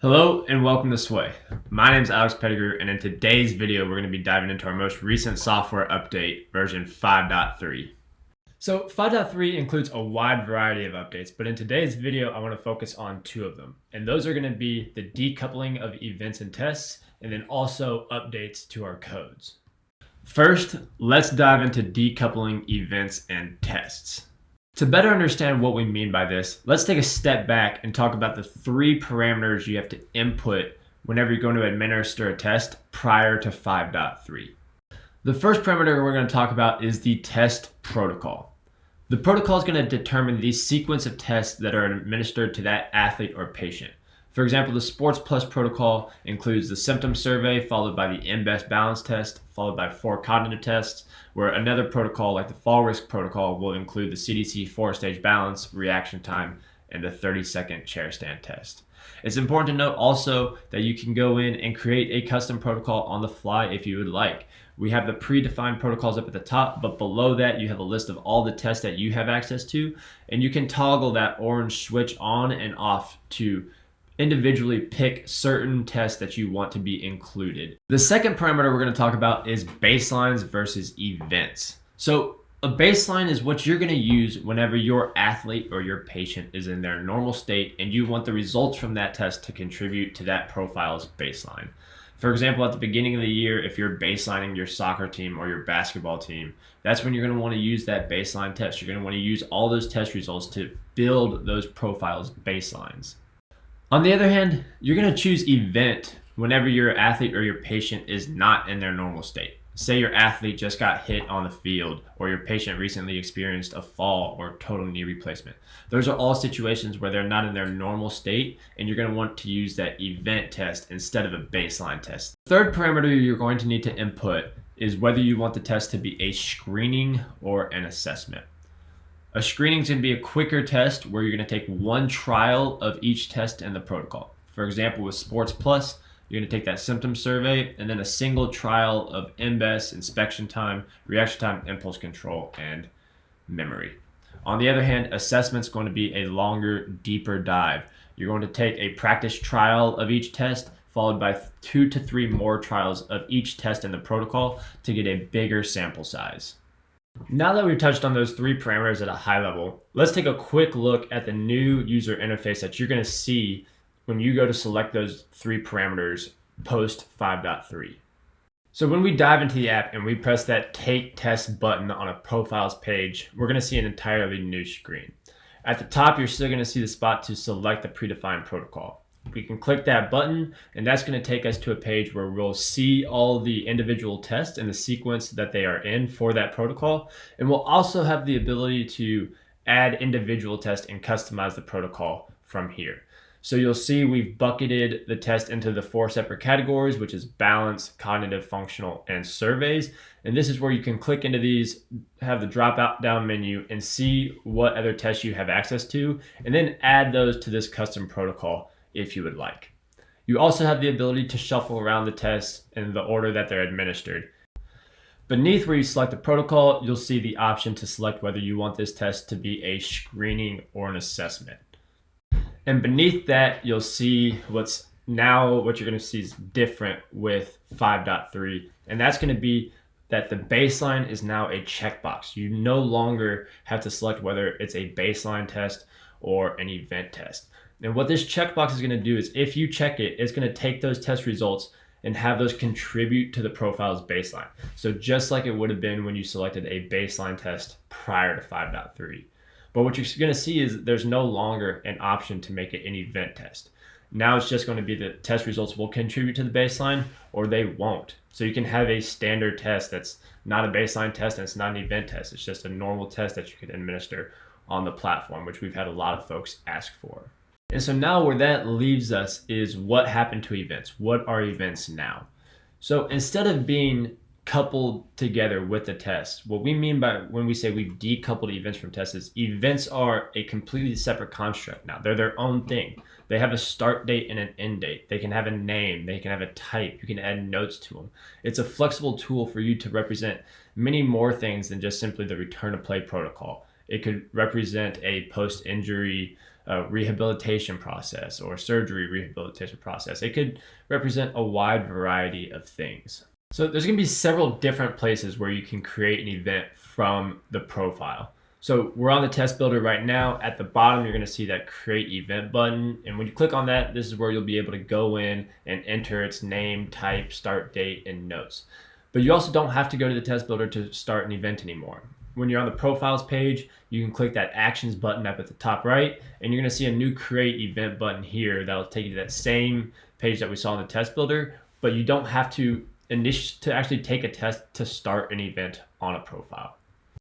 Hello and welcome to Sway. My name is Alex Pettigrew, and in today's video we're going to be diving into our most recent software update, version 5.3. So 5.3 includes a wide variety of updates, but in today's video I want to focus on two of them. And those are going to be the decoupling of events and tests, and then also updates to our codes. First, let's dive into decoupling events and tests. To better understand what we mean by this, let's take a step back and talk about the three parameters you have to input whenever you're going to administer a test prior to 5.3. The first parameter we're going to talk about is the test protocol. The protocol is going to determine the sequence of tests that are administered to that athlete or patient. For example, the Sports Plus protocol includes the symptom survey followed by the MBEST balance test followed by 4 cognitive tests, where another protocol like the fall risk protocol will include the CDC 4-stage balance, reaction time, and the 30-second chair stand test. It's important to note also that you can go in and create a custom protocol on the fly if you would like. We have the predefined protocols up at the top, but below that you have a list of all the tests that you have access to, and you can toggle that orange switch on and off to individually pick certain tests that you want to be included. The second parameter we're going to talk about is baselines versus events. So a baseline is what you're going to use whenever your athlete or your patient is in their normal state and you want the results from that test to contribute to that profile's baseline. For example, at the beginning of the year, if you're baselining your soccer team or your basketball team, that's when you're going to want to use that baseline test. You're going to want to use all those test results to build those profiles' baselines. On the other hand, you're going to choose event whenever your athlete or your patient is not in their normal state. Say your athlete just got hit on the field, or your patient recently experienced a fall or total knee replacement. Those are all situations where they're not in their normal state, and you're going to want to use that event test instead of a baseline test. The third parameter you're going to need to input is whether you want the test to be a screening or an assessment. A screening is going to be a quicker test where you're going to take one trial of each test in the protocol. For example, with Sports Plus, you're going to take that symptom survey and then a single trial of MBEST, inspection time, reaction time, impulse control, and memory. On the other hand, assessment's going to be a longer, deeper dive. You're going to take a practice trial of each test followed by 2 to 3 more trials of each test in the protocol to get a bigger sample size. Now that we've touched on those 3 parameters at a high level, let's take a quick look at the new user interface that you're going to see when you go to select those 3 parameters post 5.3. So when we dive into the app and we press that Take Test button on a profiles page, we're going to see an entirely new screen. At the top, you're still going to see the spot to select the predefined protocol. We can click that button, and that's going to take us to a page where we'll see all the individual tests and the sequence that they are in for that protocol. And we'll also have the ability to add individual tests and customize the protocol from here. So you'll see we've bucketed the test into the 4 separate categories, which is balance, cognitive, functional, and surveys. And this is where you can click into these, have the drop down menu, and see what other tests you have access to, and then add those to this custom protocol if you would like. You also have the ability to shuffle around the tests in the order that they're administered. Beneath where you select the protocol, you'll see the option to select whether you want this test to be a screening or an assessment. And beneath that, you'll see what you're going to see is different with 5.3, and that's going to be that the baseline is now a checkbox. You no longer have to select whether it's a baseline test or an event test. And what this checkbox is going to do is if you check it, it's going to take those test results and have those contribute to the profile's baseline. So just like it would have been when you selected a baseline test prior to 5.3. But what you're going to see is there's no longer an option to make it an event test. Now it's just going to be the test results will contribute to the baseline or they won't. So you can have a standard test that's not a baseline test and it's not an event test. It's just a normal test that you can administer on the platform, which we've had a lot of folks ask for. And so now where that leaves us is what happened to events. What are events now? So instead of being coupled together with the test, what we mean by when we say we've decoupled events from tests is events are a completely separate construct now. They're their own thing. They have a start date and an end date. They can have a name. They can have a type. You can add notes to them. It's a flexible tool for you to represent many more things than just simply the return to play protocol. It could represent a post-injury a rehabilitation process or surgery rehabilitation process. It could represent a wide variety of things. So there's going to be several different places where you can create an event from the profile. So we're on the test builder right now. At the bottom, you're going to see that create event button. And when you click on that, this is where you'll be able to go in and enter its name, type, start date, and notes. But you also don't have to go to the test builder to start an event anymore. When you're on the profiles page, you can click that actions button up at the top right, and you're going to see a new create event button here that'll take you to that same page that we saw in the test builder, but you don't have to actually take a test to start an event on a profile.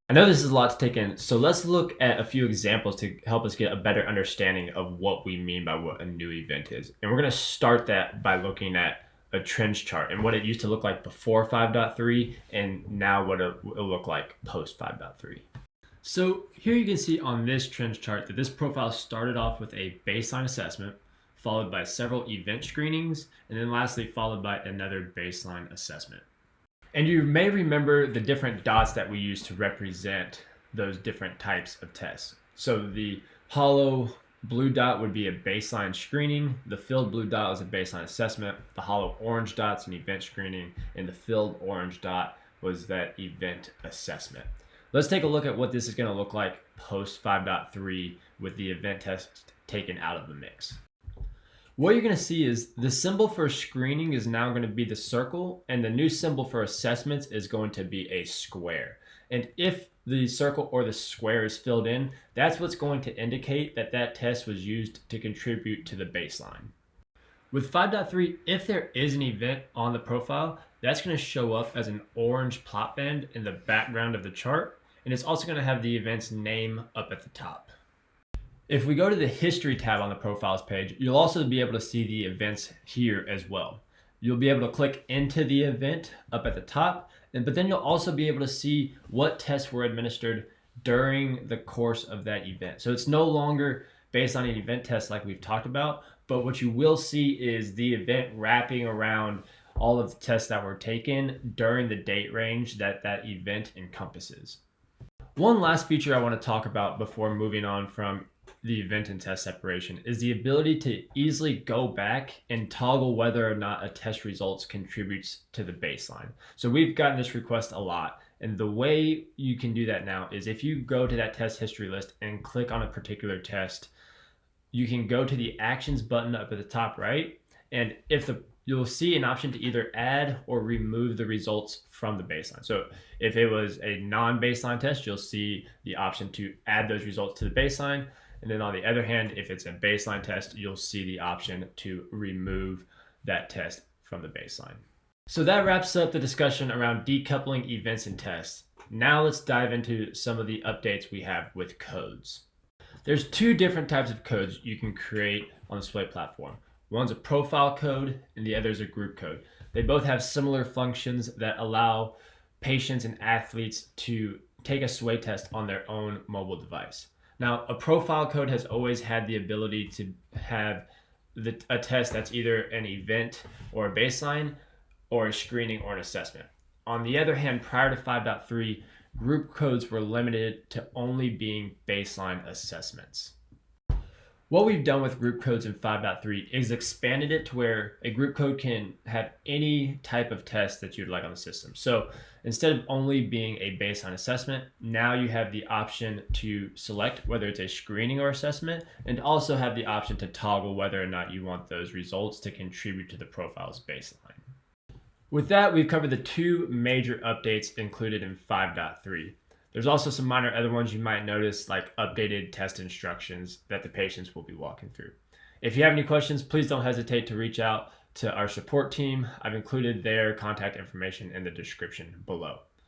I know this is a lot to take in, so let's look at a few examples to help us get a better understanding of what we mean by what a new event is. And we're going to start that by looking at a trends chart and what it used to look like before 5.3 and now what it will look like post 5.3. So here you can see on this trends chart that this profile started off with a baseline assessment, followed by several event screenings, and then lastly followed by another baseline assessment. And you may remember the different dots that we use to represent those different types of tests. So the hollow blue dot would be a baseline screening, the filled blue dot was a baseline assessment, the hollow orange dot's an event screening, and the filled orange dot was that event assessment. Let's take a look at what this is going to look like post 5.3 with the event test taken out of the mix. What you're going to see is the symbol for screening is now going to be the circle, and the new symbol for assessments is going to be a square. And if the circle or the square is filled in, that's what's going to indicate that that test was used to contribute to the baseline. With 5.3, if there is an event on the profile, that's going to show up as an orange plot band in the background of the chart, and it's also going to have the event's name up at the top. If we go to the history tab on the profiles page, you'll also be able to see the events here as well. You'll be able to click into the event up at the top, but then you'll also be able to see what tests were administered during the course of that event. So it's no longer based on an event test like we've talked about, but what you will see is the event wrapping around all of the tests that were taken during the date range that that event encompasses. One last feature I want to talk about before moving on from the event and test separation is the ability to easily go back and toggle whether or not a test results contributes to the baseline. So we've gotten this request a lot, and the way you can do that now is if you go to that test history list and click on a particular test, you can go to the actions button up at the top right, and you'll see an option to either add or remove the results from the baseline. So if it was a non-baseline test, you'll see the option to add those results to the baseline. And then on the other hand, if it's a baseline test, you'll see the option to remove that test from the baseline. So that wraps up the discussion around decoupling events and tests. Now let's dive into some of the updates we have with codes. There's two different types of codes you can create on the Sway platform. One's a profile code and the other is a group code. They both have similar functions that allow patients and athletes to take a Sway test on their own mobile device. Now, a profile code has always had the ability to have a test that's either an event or a baseline or a screening or an assessment. On the other hand, prior to 5.3, group codes were limited to only being baseline assessments. What we've done with group codes in 5.3 is expanded it to where a group code can have any type of test that you'd like on the system. So instead of only being a baseline assessment, now you have the option to select whether it's a screening or assessment, and also have the option to toggle whether or not you want those results to contribute to the profile's baseline. With that, we've covered the two major updates included in 5.3. There's also some minor other ones you might notice, like updated test instructions that the patients will be walking through. If you have any questions, please don't hesitate to reach out to our support team. I've included their contact information in the description below.